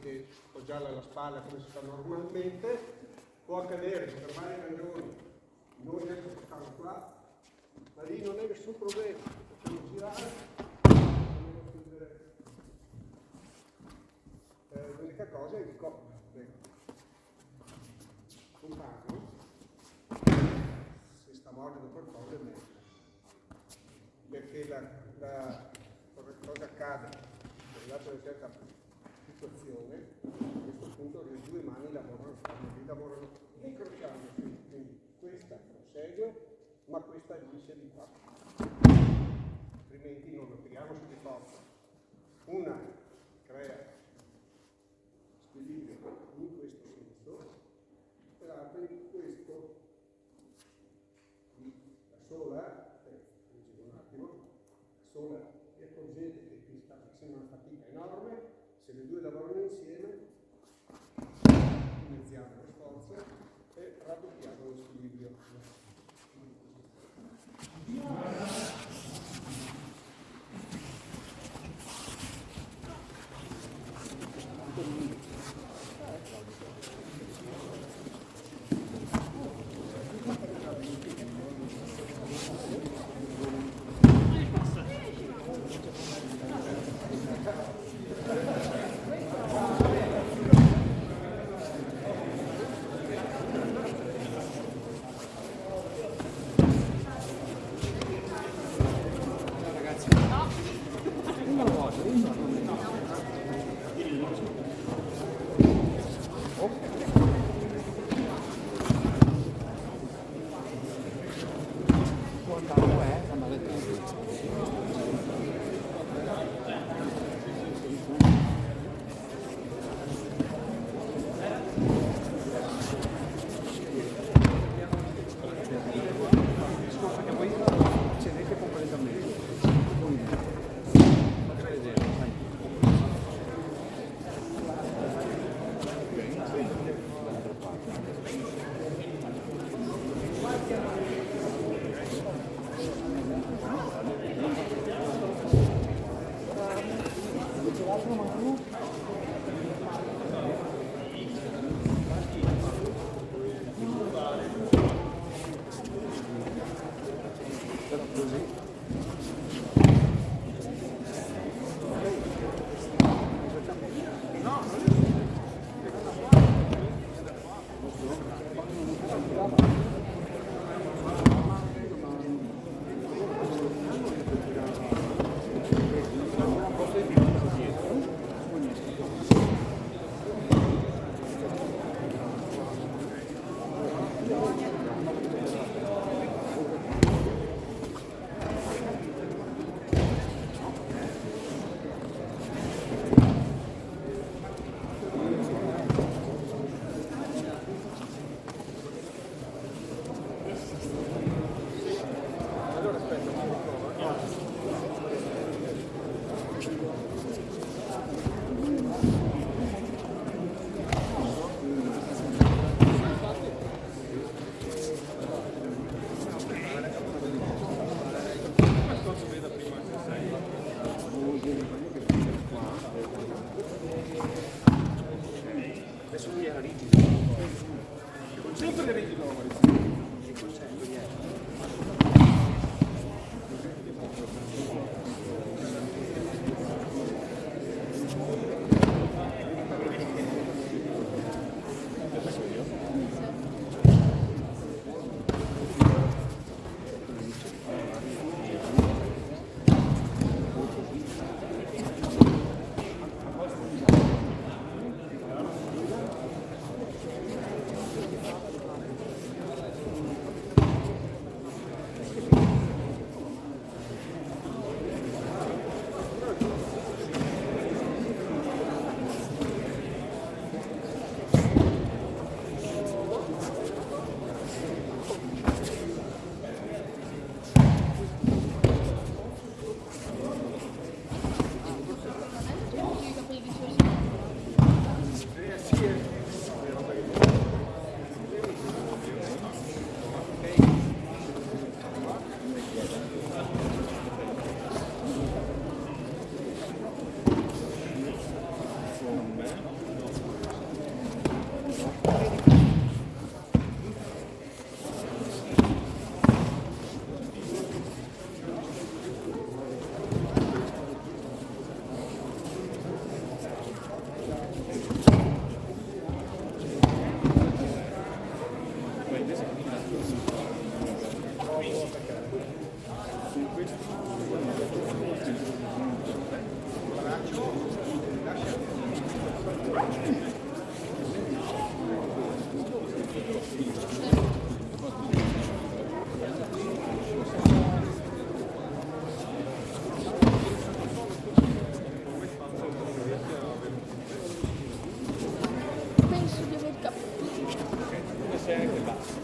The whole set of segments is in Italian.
Che appoggiarla alla spalla come si fa normalmente, può accadere che per varie ragioni noi adesso stiamo qua, ma lì non è nessun problema, facciamo girare, l'unica cosa è di coppia. Compagno, se sta morendo qualcosa è meglio, perché cosa accade? Arrivato a una certa situazione, a questo punto le due mani lavorano incrociandosi, quindi questa prosegue, ma questa agisce di qua, altrimenti non lo tiriamo su di forza. Una crea squilibrio in questo senso e l'altra in questo. Da sola, un attimo, da sola vi accorgete che vi sta facendo una fatica enorme. Se le due lavorano insieme, iniziamo le forze e raddoppiamo lo squilibrio. c'è anche basso.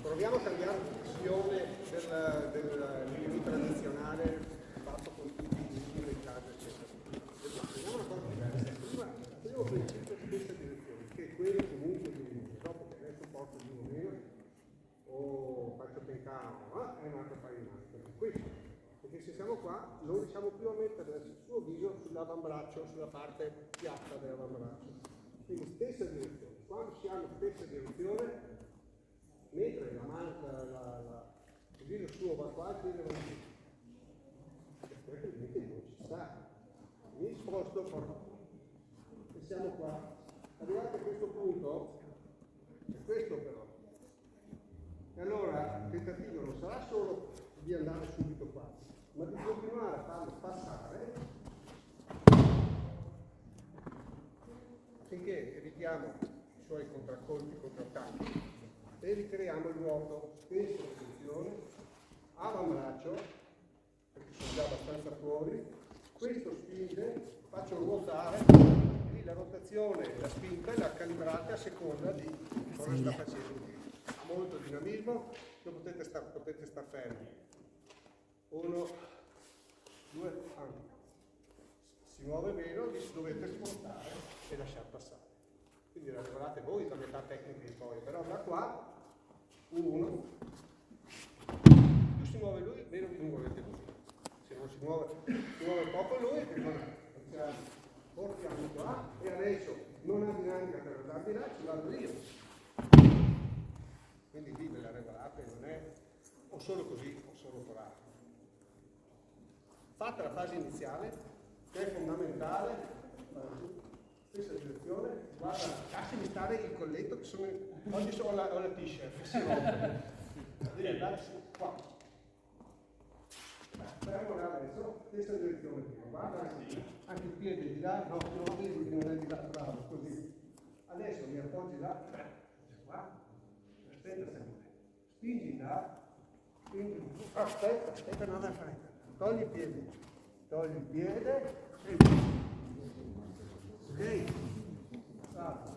Proviamo a cambiare visione del menu tradizionale fatto con tutti i dischi del caso, eccetera. Vediamo una cosa diversa. Primo principio di questa direzione, che è quello comunque di dopo che adesso porto di un meno o faccio pencare, è un altro paio di mani. Questo, perché se siamo qua non riusciamo più a mettere il suo viso sull'avambraccio, sulla parte piatta dell'avambraccio. Quindi stessa direzione. Quando si ha la stessa direzione, mentre il viso suo va qua, il viso va qui. Probabilmente non ci sta. Mi sposto però. E siamo qua. Arrivati a questo punto, è questo però. E allora il tentativo non sarà solo di andare subito qua, ma di continuare a farlo passare finché evitiamo i suoi contraccolpi, contrattacchi e ricreiamo il vuoto. Stessa posizione, avambraccio, perché sono già abbastanza fuori, questo spinge, faccio ruotare, lì la rotazione, la spinta è la calibrate a seconda di cosa sta facendo. Ha molto dinamismo, non potete star fermi. 1, 2, si muove meno, dovete spostare e lasciare passare. Quindi la regolate voi per metà tecnica in poi, però da qua 1, più si muove lui, meno vi muovete voi. Se non si muove poco lui, che non portiamo qua e adesso non ha dinamica per andare di là, ci vado io. Quindi lì ve la regolate, non è o solo così o solo qua. Fatta la fase iniziale, che è fondamentale, stessa direzione, guarda, lasciami stare il colletto che sono, oggi ho la t-shirt che si rompe. Devi andare qua. Fermo adesso, stessa direzione prima, guarda anche il piede di là, no, non vedi che non è di là, bravo, così. Adesso mi appoggi là, qua, aspetta sempre, spingi là, spingi, aspetta, non è fretta, togli il piede, e ok, bravo.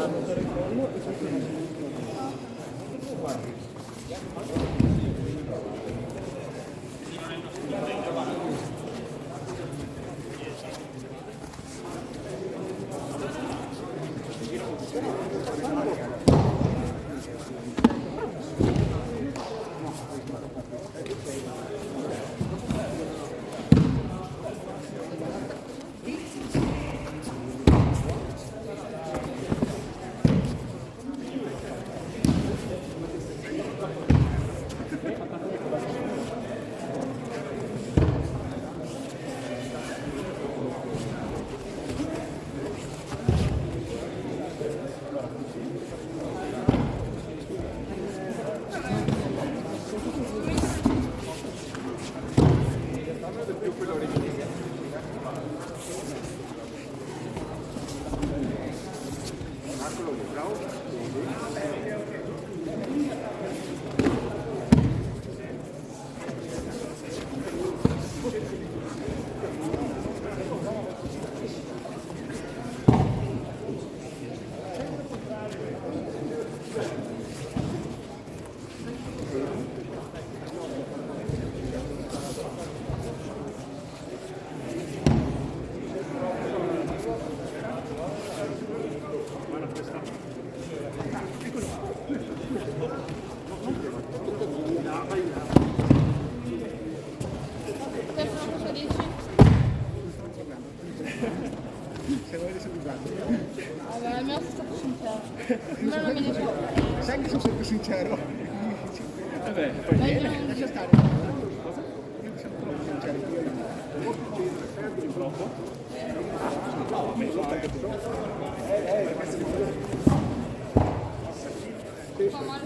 per il collo e poi se vuoi adesso mi guardi. Vabbè, almeno sono stato sincero. Ma non me ne so. Sai che sono sempre sincero. Vabbè, Lascia stare. Io sono troppo sincero. troppo? Fa male.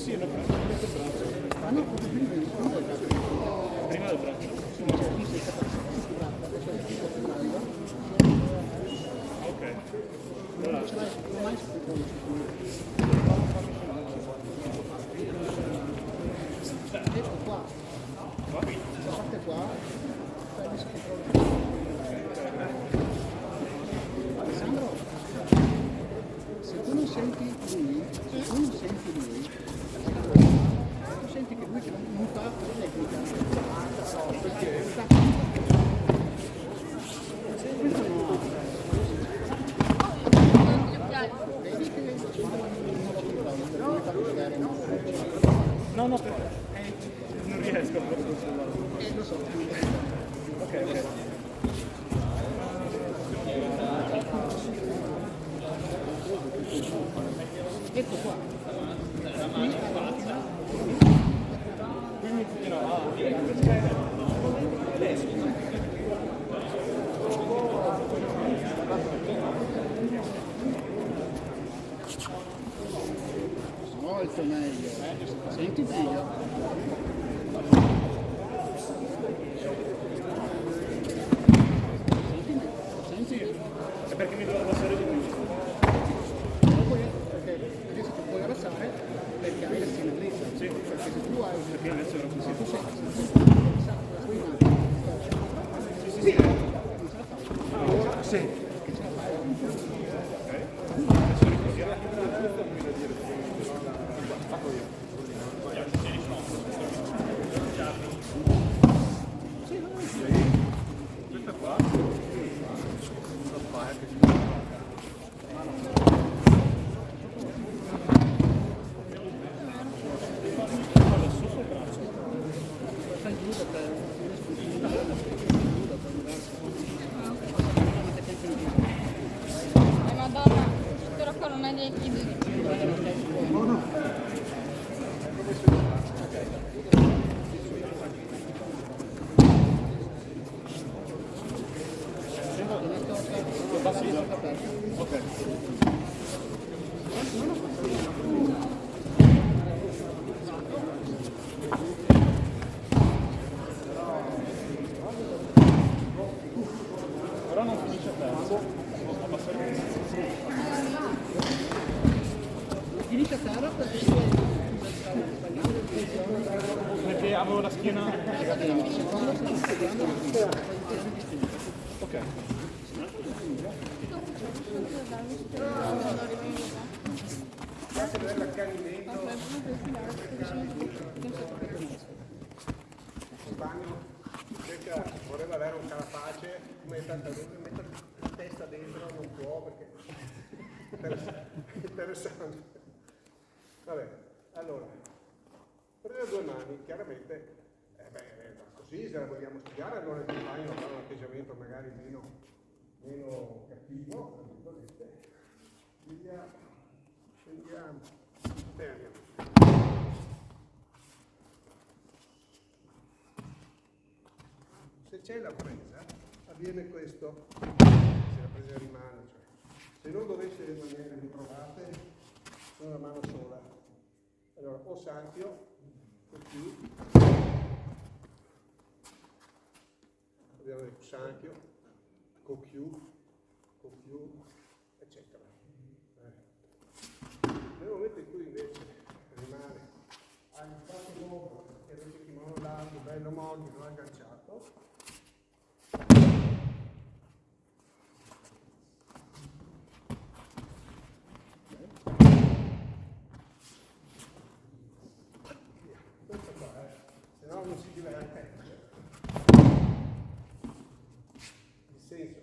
Sì, l'ho preso prima del braccio. Ok. Allora, Ecco qua. Questa parte qua. Alessandro, se tu non senti lui, tu senti che lui non fa la tecnica. Perché? Vedi che non mi fa vedere, no? no, non riesco a fare questo. Lo so. Ok. Ecco qua. Qui alla macchina. Quindi, Molto meglio. Senti meglio. Senti? è perché mi devo abbassare di più. Perché adesso ti puoi abbassare perché hai la schiena dritta. Sì. Perché se tu hai Perché adesso era così. se tu sei la tua immagine. Sì. Ora sì. Che ce la fai? Adesso ricordiamo. Questa qua. Fai giù da te. Madonna, spero che non hai dei chili. Però non finisce a terzo. Abbassare. Ok. Grazie per l'accanimento. Bagno voleva avere un carapace, mettere la testa dentro, non può perché è interessante. Vabbè, allora, prendere due mani, chiaramente, così se la vogliamo studiare, allora il compagno fa un atteggiamento magari meno cattivo, tra virgolette. Scendiamo. Se c'è la presa, avviene questo, se la presa rimane, cioè, se non dovesse rimanere, ritrovate, una mano sola. Allora, o sacchio, o più, abbiamo detto sacchio, con più, eccetera. Nel momento in cui invece rimane agganciato l'uovo, perché avete il kimono largo, bello morbido, agganciato, questo qua, se no non si diverte. Il senso,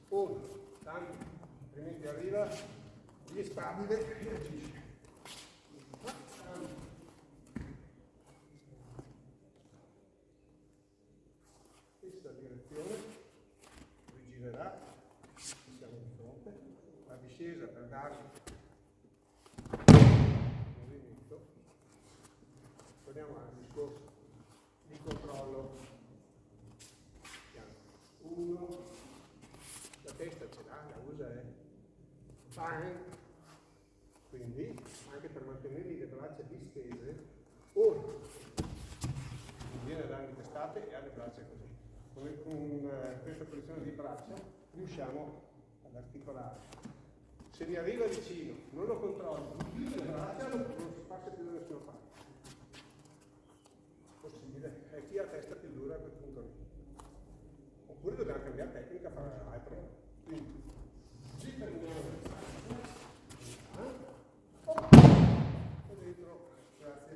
uno, tanto, altrimenti arriva, gli stabile e agisce. Questa direzione rigirerà, siamo di fronte, la discesa per darvi movimento. Torniamo al discorso di controllo. Uno, la testa ce l'ha, la usa fine. Quindi anche per mantenere le braccia distese, uno viene a dare le testate e ha le braccia così. Con questa posizione di braccia riusciamo ad articolare. Se mi arriva vicino, non lo controllo, chiudo le braccia, non si passa più da nessuna parte. Possibile, è chi ha la testa più dura a quel punto lì. Oppure dobbiamo cambiare tecnica, fare altro. Quindi, ci terminiamo le braccia. E dentro, grazie.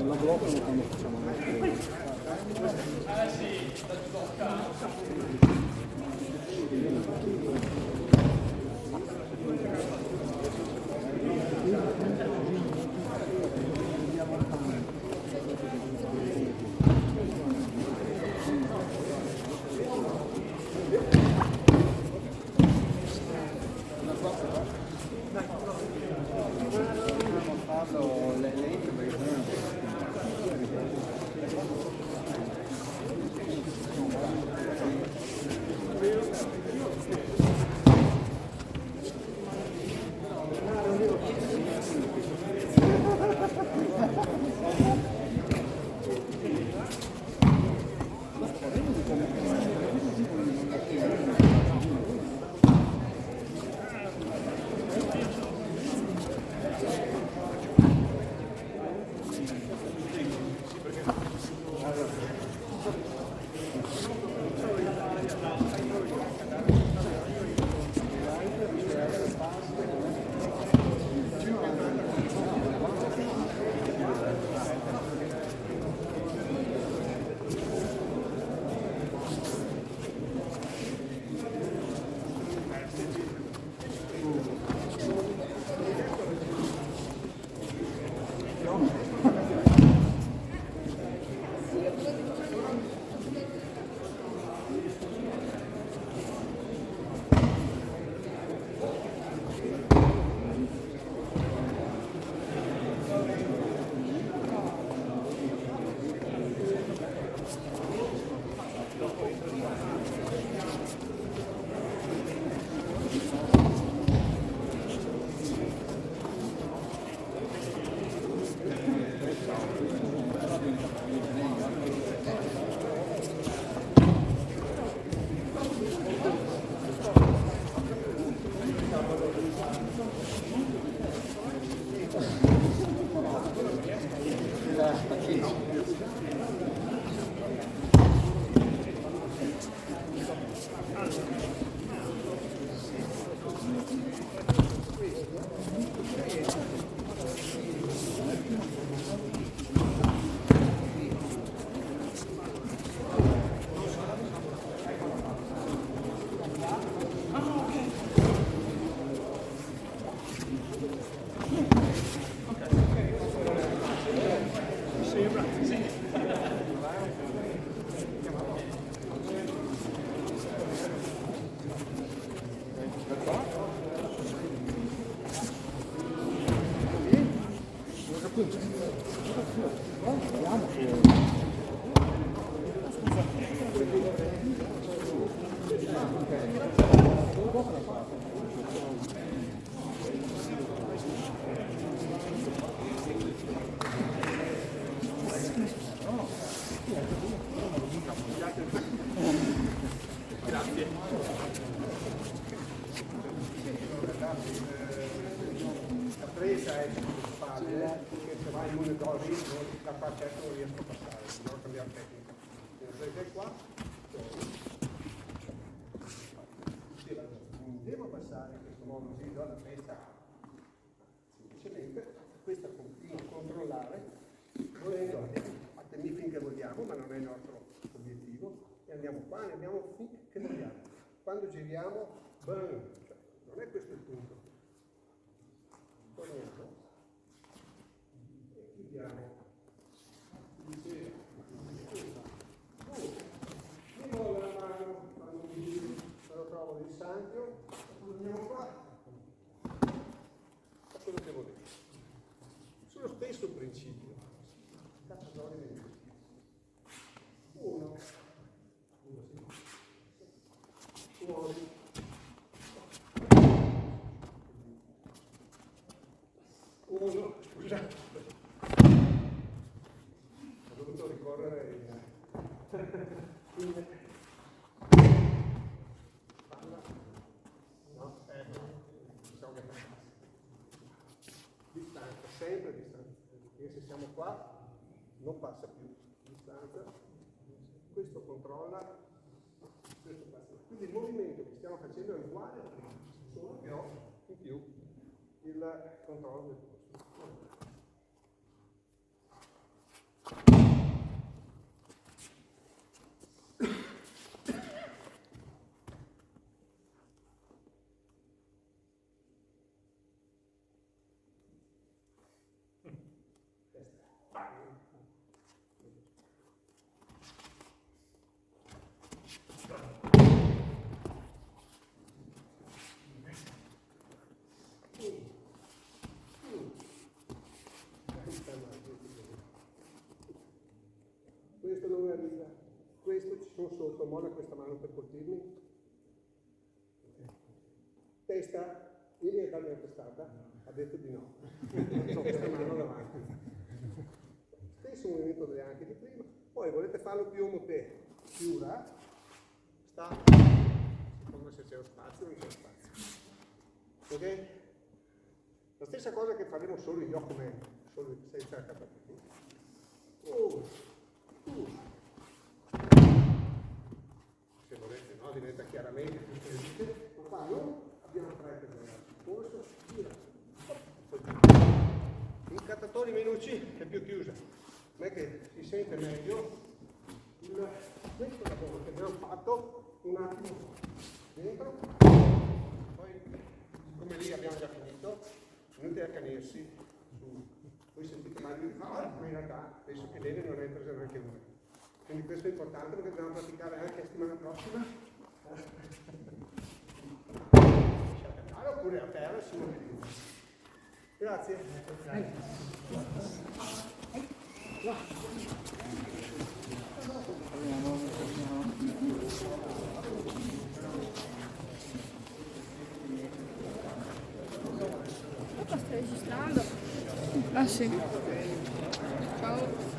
La bloccano quando facciamo La presa è sulle spalle, perché se vai in monitoring da qua certo non riesco a passare, devo cambiare tecnica. La presa è qua, devo passare in questo modo così, do la presa semplicemente, questa continua a controllare, volendo attendi finché vogliamo, ma non è il nostro obiettivo, e andiamo qua, ne andiamo finché vogliamo. Quando giriamo, boom, cioè, non è questo il punto. Torniamo e chiudiamo. Mi muovo la mano quando mi giro, me lo trovo nel sanchio, torniamo qua. Faccio quello che volete. Sullo stesso principio. Uno, fuori. Uno, scusate, ho dovuto ricorrere palla, no, diciamo che distanza, sempre distanza. perché se siamo qua non passa più distanza, questo controlla, questo passa. Quindi il movimento che stiamo facendo è uguale a prima, solo che ho in più il controllo del posto. Questo non arriva, questo ci sono sotto, molla questa mano per colpirmi. Testa, ieri è darmi la testata, ha detto di no, questa mano davanti. Stesso movimento delle anche di prima, poi volete farlo più omote, chiura, sta, secondo se c'è lo spazio o non c'è lo spazio. Ok? La stessa cosa che faremo solo in Yokomen, solo senza KPT. Se volete, no? Diventa chiaramente più felice, ma qua non abbiamo tre per il corso, gira. In cattatori meno C è più chiusa, non è che si sente meglio questo lavoro che abbiamo fatto un attimo dentro, poi siccome lì abbiamo già finito, inutile accanirsi su. Voi sentite male di fare, ma in realtà penso che l'Ele non è presa neanche una. Quindi questo è importante perché dobbiamo praticare anche la settimana prossima. Lasciate andare oppure a terra si mobilizza. Grazie. Qua stai registrando? Ah sì. Ciao.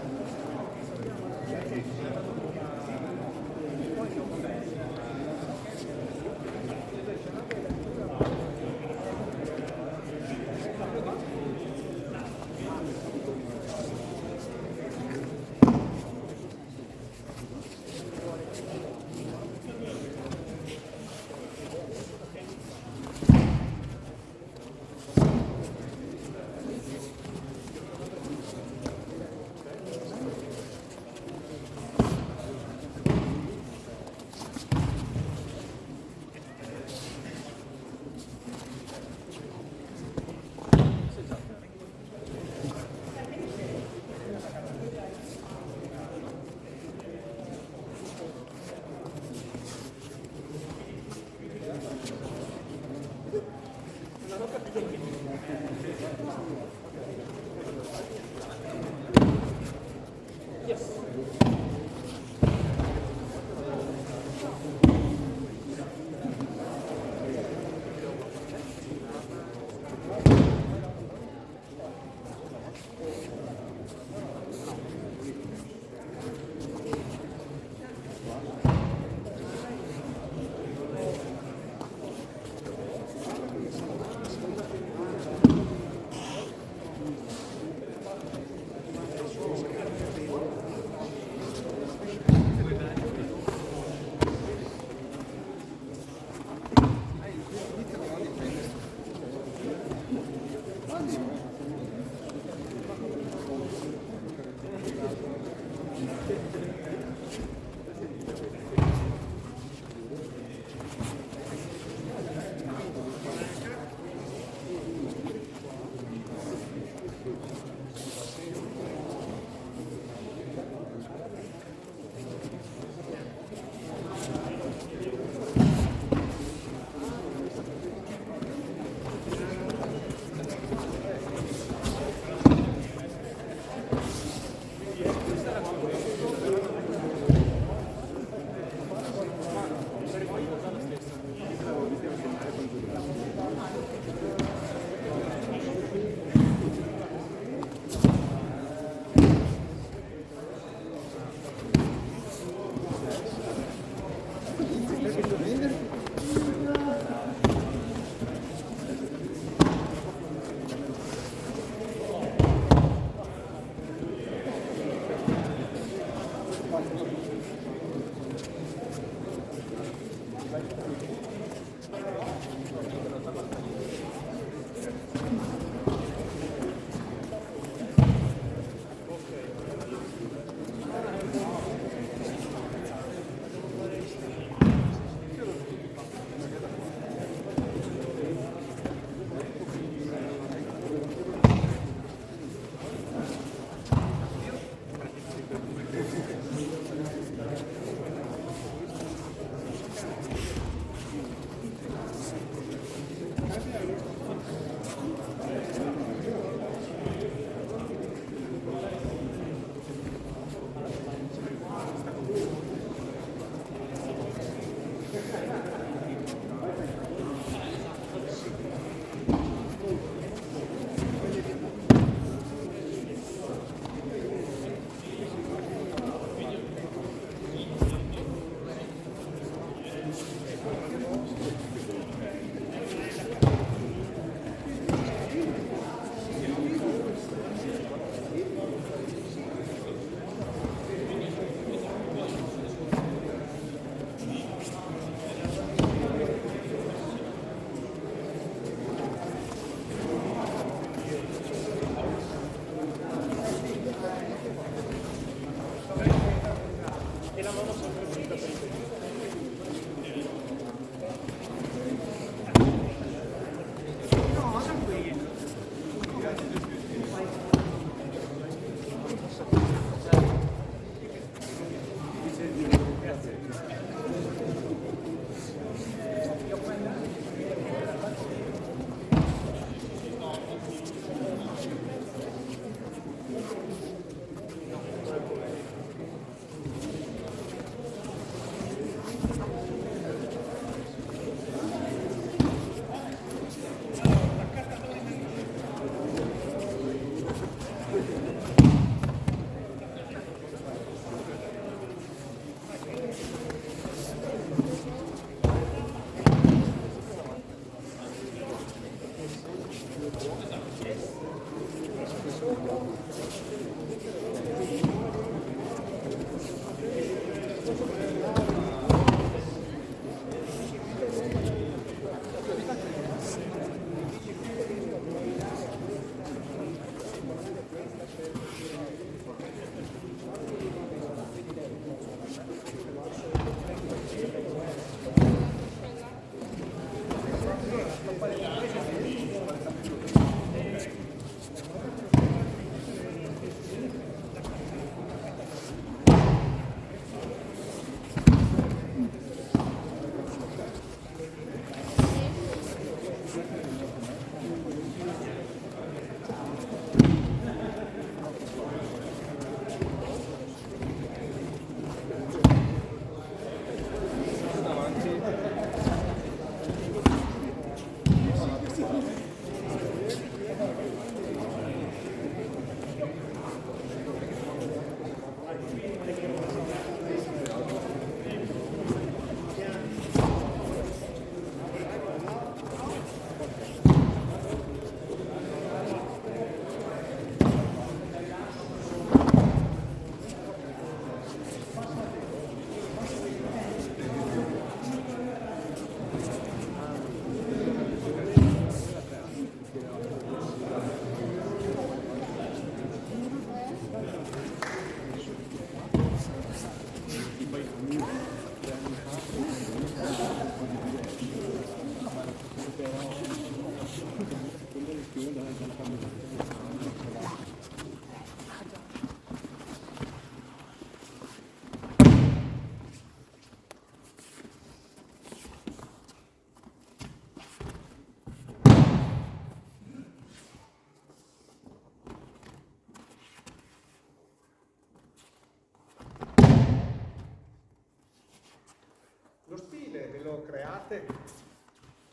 Ve lo create,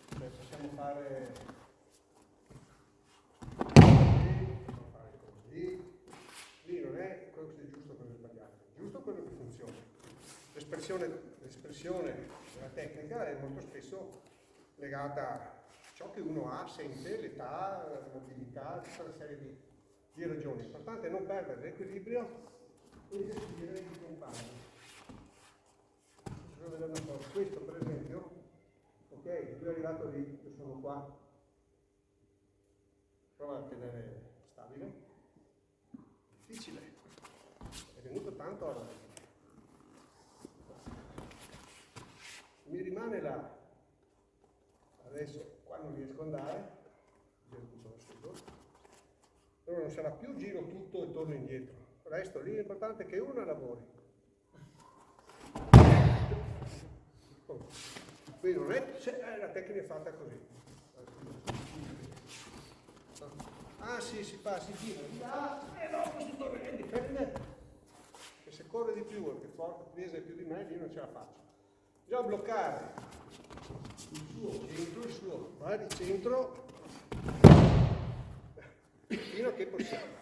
possiamo fare così, lì non è quello che è giusto, quello che è sbagliato, è giusto quello che funziona. L'espressione della tecnica è molto spesso legata a ciò che uno ha, sente, l'età, la mobilità, tutta una serie di ragioni. L'importante è non perdere l'equilibrio e gestire i compagni. Questo per esempio, ok, tu è arrivato lì, io sono qua, Prova a tenere stabile. Difficile. È venuto tanto alla fine. Mi rimane là. Adesso qua non riesco ad andare. Giro tutto lo scudo. Allora non sarà più giro tutto e torno indietro. Resto lì, l'importante è che uno lavori. Quindi non è la tecnica è fatta così. Ah sì, si fa, si gira, e dopo si torna e dipende. Che se corre di più e che pesa più di me, io non ce la faccio. Bisogna bloccare il suo, va di centro fino a che possiamo.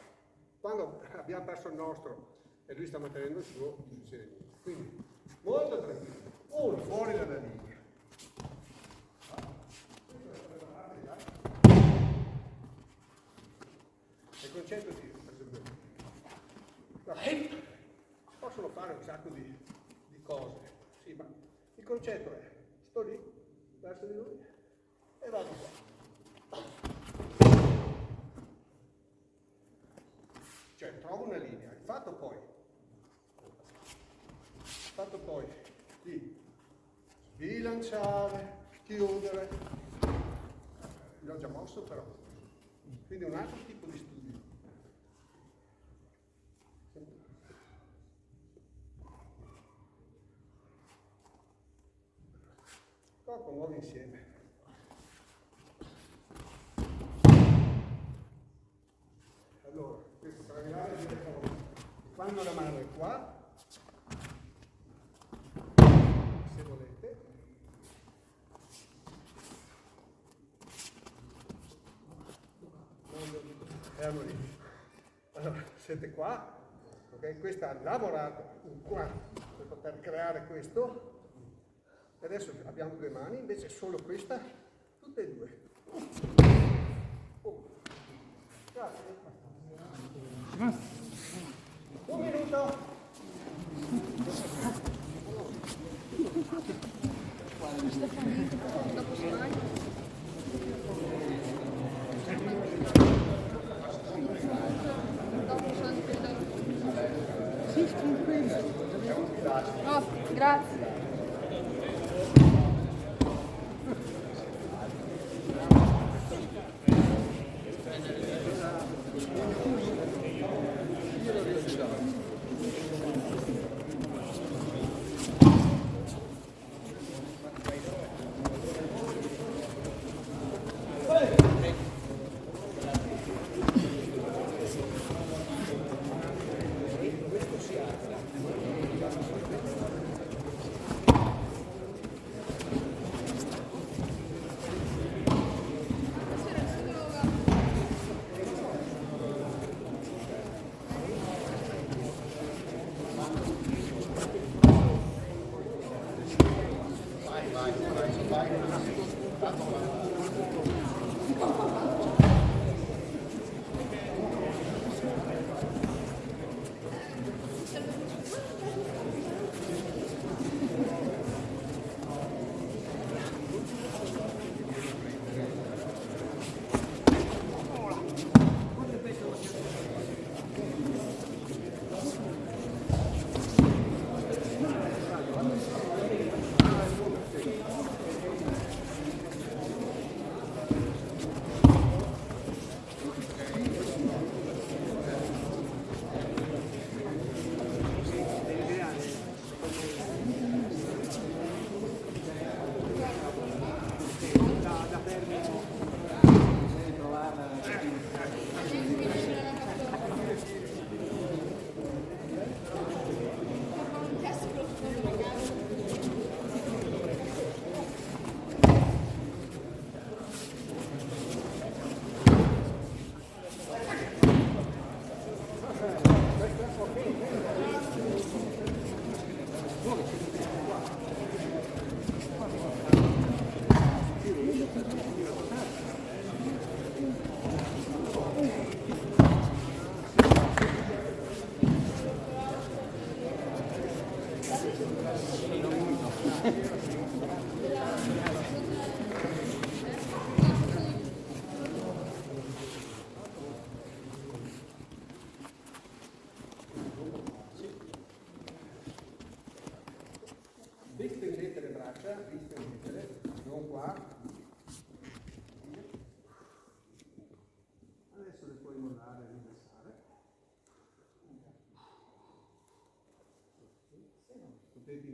Quando abbiamo perso il nostro e lui sta mantenendo il suo, non succede niente. Quindi molto tranquillo. Uno fuori dalla linea. Il concetto di, per esempio, si possono fare un sacco di cose, sì, ma il concetto è, sto lì, verso di lui, e vado qua. Cioè, trovo una linea, il fatto poi di sbilanciare, chiudere, l'ho già mosso però, quindi un altro tipo di studio. Con nuovi insieme. Allora, questo per arrivare a dire quando la mano è qua, se volete, allora, siete qua, ok? Questa ha lavorato qua per poter creare questo. E adesso abbiamo due mani, invece solo questa, tutte e due. Grazie. Un minuto. Dopo sbaglio. Dopo sì, no, grazie.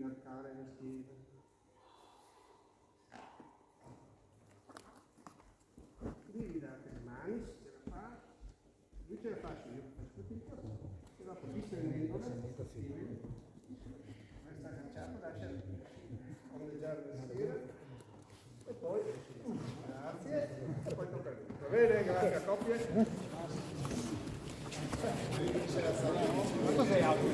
inarcare le schiene. Lì date le mani, se ce la fa, lui ce la faccio io, e dopo distendendole, resta agganciato, lascia ondeggiare la schiena, e poi, grazie, e poi tocca a lui. Va bene, grazie a coppie. Ma cos'è altro?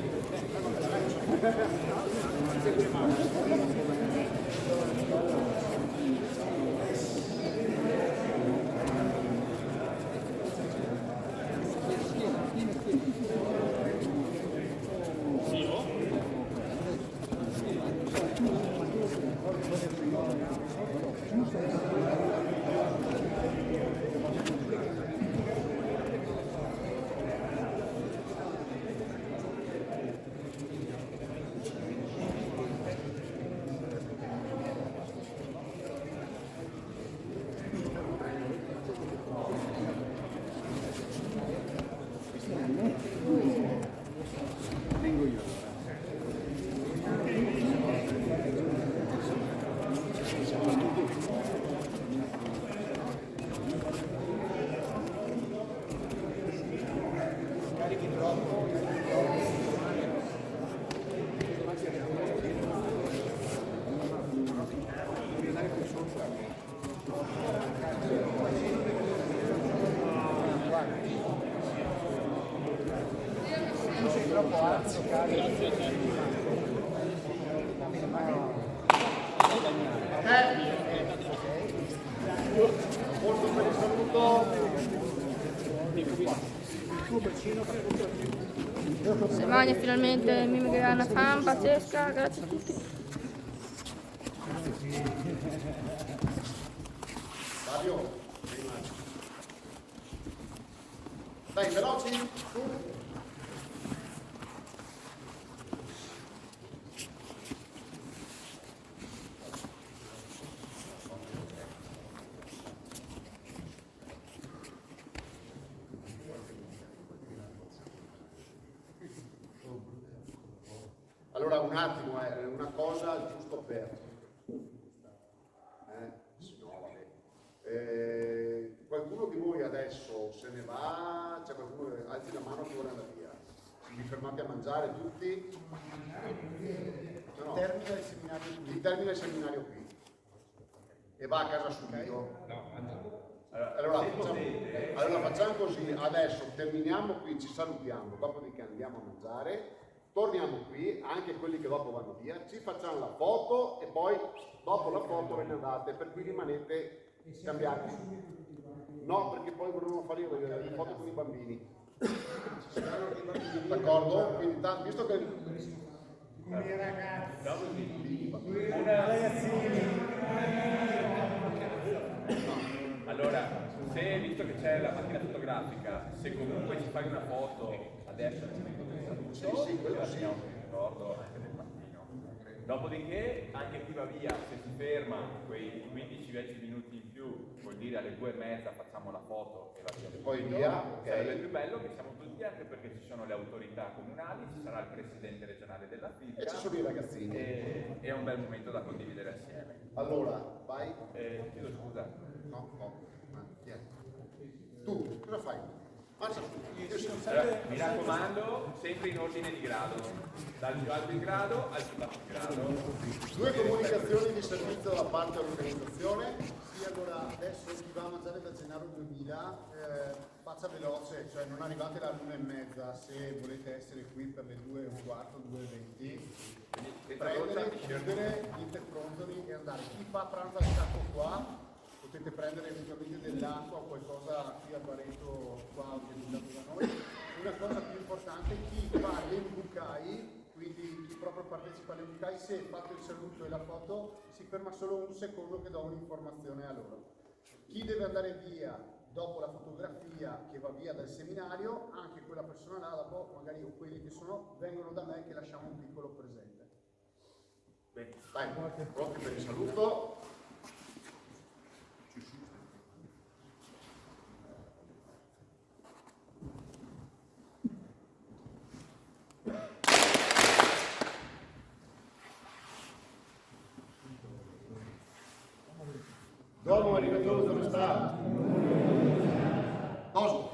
Vengo io. Troppo alto, Molto per il saluto. Semagna finalmente mi mega una fan pazzesca, grazie a tutti. Fabio, dai, veloci, su. Allora un attimo, una cosa giusto per... Sì, no, vabbè. Qualcuno di voi adesso se ne va? C'è qualcuno che alzi la mano che vuole andare via? Vi fermate a mangiare tutti? No. Termina il seminario qui e va a casa subito. Allora facciamo così, adesso terminiamo qui, ci salutiamo, dopodiché andiamo a mangiare. Torniamo qui, anche quelli che dopo vanno via, ci facciamo la foto e poi dopo la foto ve ne andate, per cui rimanete cambiati. No, perché poi vorremmo fare le foto con i bambini. D'accordo? Quindi visto che... Come ragazzi. Allora, se visto che c'è la macchina fotografica, se comunque ci fai una foto adesso Sì, quello sì. ricordo anche del mattino. Dopodiché anche chi va via, se si ferma quei 15-10 minuti in più, vuol dire alle 2:30 facciamo la foto e la via. Poi via, Sarebbe più bello che siamo tutti, anche perché ci sono le autorità comunali, ci sarà il presidente regionale della FICA e ci sono i ragazzini. e è un bel momento da condividere assieme. Allora, vai. Chiedo scusa. No. Tu, cosa fai? Marcia su. Allora, mi raccomando, sempre in ordine di grado, dal più alto in grado al più basso in grado. Due comunicazioni di servizio da parte dell'organizzazione. Sì, allora adesso chi va a mangiare da Gennaro 2000 faccia veloce, cioè non arrivate alla 1:30 se volete essere qui per le 2:15, 2:20. Prendere, chiudere gli interfronzoli e andare. Chi fa pranzo al sacco qua, potete prendere eventualmente dell'acqua o qualcosa qui al baretto qua organizzato da noi. Una cosa più importante, chi fa l'embucai, quindi chi proprio partecipa all'embucai, se fate il saluto e la foto si ferma solo un secondo che do un'informazione a loro. Chi deve andare via dopo la fotografia che va via dal seminario, anche quella persona là dopo, magari o quelli che sono, vengono da me che lasciamo un piccolo presente. Bene, dai, pronti per il saluto. domo arrivato dove sta? Cosa?